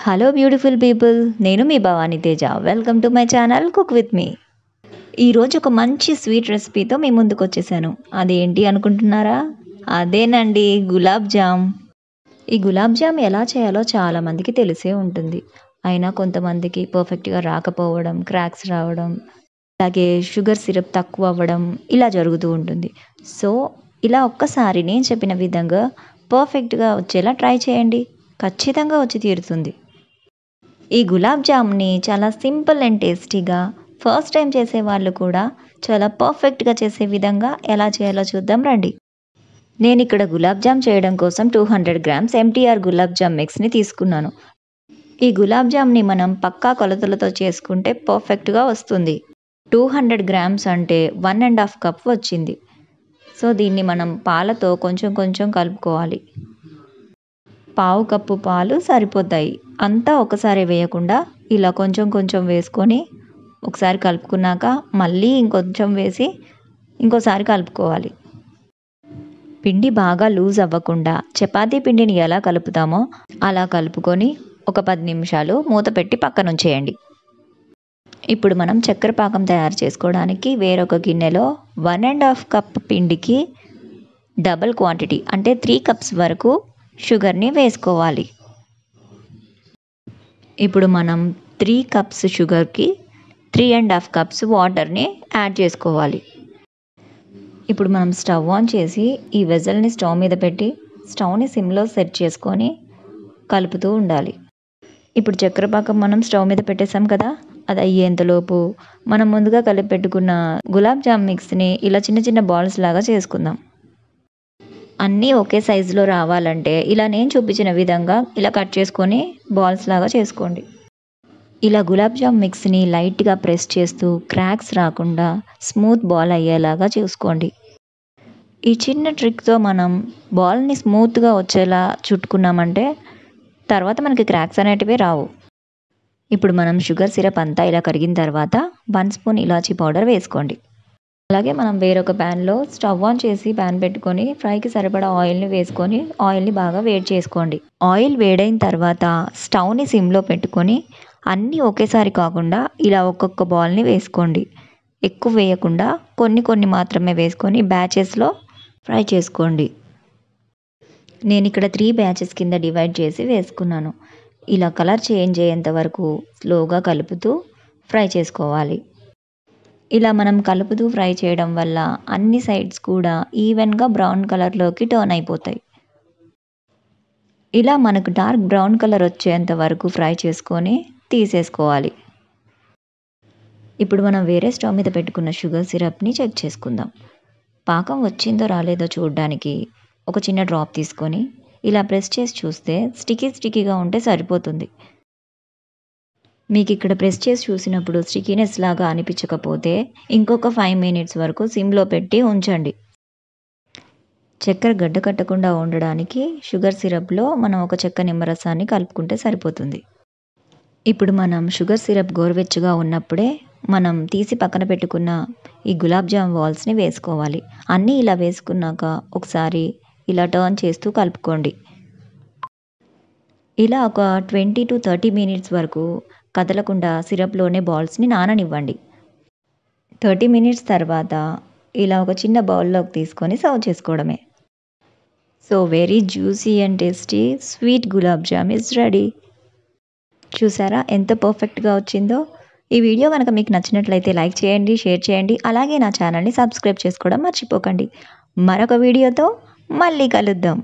Hello beautiful people, నేను మీ Bhavani Teja. Welcome to my channel cook with me. ఈరోజు ఒక మంచి స్వీట్ రెసిపీతో మీ ముందుకు వచ్చేసాను. అదేంటి అనుకుంటున్నారా? అదేనండి, గులాబ్ జామ్. ఈ గులాబ్ జామ్ ఎలా చేయాలో చాలామందికి తెలిసే ఉంటుంది. అయినా కొంతమందికి పర్ఫెక్ట్గా రాకపోవడం, క్రాక్స్ రావడం, అలాగే షుగర్ సిరప్ తక్కువ అవ్వడం ఇలా జరుగుతూ ఉంటుంది. సో ఇలా ఒక్కసారి నేను చెప్పిన విధంగా పర్ఫెక్ట్గా వచ్చేలా ట్రై చేయండి. ఖచ్చితంగా వచ్చి తీరుతుంది. ఈ గులాబ్ జామ్ని చాలా సింపుల్ అండ్ టేస్టీగా ఫస్ట్ టైం చేసే వాళ్ళు కూడా చాలా పర్ఫెక్ట్గా చేసే విధంగా ఎలా చేయాలో చూద్దాం రండి. నేను ఇక్కడ గులాబ్ జామ్ చేయడం కోసం 200 గ్రామ్స్ ఎంటీఆర్ గులాబ్ జామ్ మిక్స్ని తీసుకున్నాను. ఈ గులాబ్ జామ్ని మనం పక్కా కొలతలతో చేసుకుంటే పర్ఫెక్ట్గా వస్తుంది. 200 గ్రామ్స్ అంటే 1.5 కప్ వచ్చింది. సో దీన్ని మనం పాలతో కొంచెం కొంచెం కలుపుకోవాలి. పావు కప్పు పాలు సరిపోతాయి. అంతా ఒకసారి వేయకుండా ఇలా కొంచెం కొంచెం వేసుకొని ఒకసారి కలుపుకున్నాక మళ్ళీ ఇంకొంచెం వేసి ఇంకోసారి కలుపుకోవాలి. పిండి బాగా లూజ్ అవ్వకుండా చపాతీ పిండిని ఎలా కలుపుతామో అలా కలుపుకొని ఒక 10 నిమిషాలు మూత పెట్టి పక్కన ఉంచేయండి. ఇప్పుడు మనం చక్కెర పాకం తయారు చేసుకోవడానికి వేరొక గిన్నెలో 1.5 కప్ పిండికి డబల్ క్వాంటిటీ అంటే 3 కప్స్ వరకు షుగర్ని వేసుకోవాలి. ఇప్పుడు మనం 3 కప్స్ షుగర్కి 3.5 కప్స్ వాటర్ని యాడ్ చేసుకోవాలి. ఇప్పుడు మనం స్టవ్ ఆన్ చేసి ఈ వెజల్ని స్టవ్ మీద పెట్టి స్టవ్ని సిమ్లో సెట్ చేసుకొని కలుపుతూ ఉండాలి. ఇప్పుడు చక్కెర పాకం మనం స్టవ్ మీద పెట్టేసాం కదా, అది అయ్యేంతలోపు మనం ముందుగా కలిపి పెట్టుకున్న గులాబ్ జామ్ మిక్స్ని ఇలా చిన్న చిన్న బాల్స్ లాగా చేసుకుందాం. అన్నీ ఒకే సైజులో రావాలంటే ఇలా నేను చూపించిన విధంగా ఇలా కట్ చేసుకొని బాల్స్ లాగా చేసుకోండి. ఇలా గులాబ్ జామ్ మిక్స్ని లైట్గా ప్రెస్ చేస్తూ క్రాక్స్ రాకుండా స్మూత్ బాల్ అయ్యేలాగా చూసుకోండి. ఈ చిన్న ట్రిక్తో మనం బాల్ని స్మూత్గా వచ్చేలా చుట్టుకున్నామంటే తర్వాత మనకి క్రాక్స్ అనేటివి రావు. ఇప్పుడు మనం షుగర్ సిరప్ అంతా ఇలా కరిగిన తర్వాత 1 స్పూన్ ఇలాచీ పౌడర్ వేసుకోండి. అలాగే మనం వేరొక ప్యాన్లో స్టవ్ ఆన్ చేసి ప్యాన్ పెట్టుకొని ఫ్రైకి సరిపడా ఆయిల్ని వేసుకొని ఆయిల్ని బాగా వేడి చేసుకోండి. ఆయిల్ వేడైన తర్వాత స్టవ్ని సిమ్లో పెట్టుకొని అన్నీ ఒకేసారి కాకుండా ఇలా ఒక్కొక్క బాల్ని వేసుకోండి. ఎక్కువ వేయకుండా కొన్ని కొన్ని మాత్రమే వేసుకొని బ్యాచెస్లో ఫ్రై చేసుకోండి. నేను ఇక్కడ 3 బ్యాచెస్ కింద డివైడ్ చేసి వేసుకున్నాను. ఇలా కలర్ చేంజ్ అయ్యేంత వరకు స్లోగా కలుపుతూ ఫ్రై చేసుకోవాలి. ఇలా మనం కలుపుతూ ఫ్రై చేయడం వల్ల అన్ని సైడ్స్ కూడా ఈవెన్గా బ్రౌన్ కలర్లోకి టర్న్ అయిపోతాయి. ఇలా మనకు డార్క్ బ్రౌన్ కలర్ వచ్చేంత వరకు ఫ్రై చేసుకొని తీసేసుకోవాలి. ఇప్పుడు మనం వేరే స్టవ్ మీద పెట్టుకున్న షుగర్ సిరప్ని చెక్ చేసుకుందాం. పాకం వచ్చిందో రాలేదో చూడడానికి ఒక చిన్న డ్రాప్ తీసుకొని ఇలా ప్రెస్ చేసి చూస్తే స్టిక్కీగా ఉంటే సరిపోతుంది. మీకు ఇక్కడ ప్రెస్ చేసి చూసినప్పుడు స్టికీనెస్ లాగా అనిపించకపోతే ఇంకొక 5 మినిట్స్ వరకు సిమ్లో పెట్టి ఉంచండి. చక్కెర గడ్డ కట్టకుండా ఉండడానికి షుగర్ సిరప్లో మనం ఒక చెక్క నిమ్మరసాన్ని కలుపుకుంటే సరిపోతుంది. ఇప్పుడు మనం షుగర్ సిరప్ గోరువెచ్చగా ఉన్నప్పుడే మనం తీసి పక్కన పెట్టుకున్న ఈ గులాబ్ జామ్ బాల్స్ని వేసుకోవాలి. అన్నీ ఇలా వేసుకున్నాక ఒకసారి ఇలా టర్న్ చేస్తూ కలుపుకోండి. ఇలా ఒక 20 to 30 మినిట్స్ వరకు కదలకుండా సిరప్లోనే బాల్స్ని నాననివ్వండి. 30 మినిట్స్ తర్వాత ఇలా ఒక చిన్న బౌల్లోకి తీసుకొని సర్వ్ చేసుకోవడమే. So very juicy and tasty sweet gulab jam is ready. చూసారా ఎంత పర్ఫెక్ట్గా వచ్చిందో? ఈ వీడియో కనుక మీకు నచ్చినట్లయితే లైక్ చేయండి, షేర్ చేయండి. అలాగే నా ఛానల్ని సబ్స్క్రైబ్ చేసుకోవడం మర్చిపోకండి. మరొక వీడియోతో మళ్ళీ కలుద్దాం.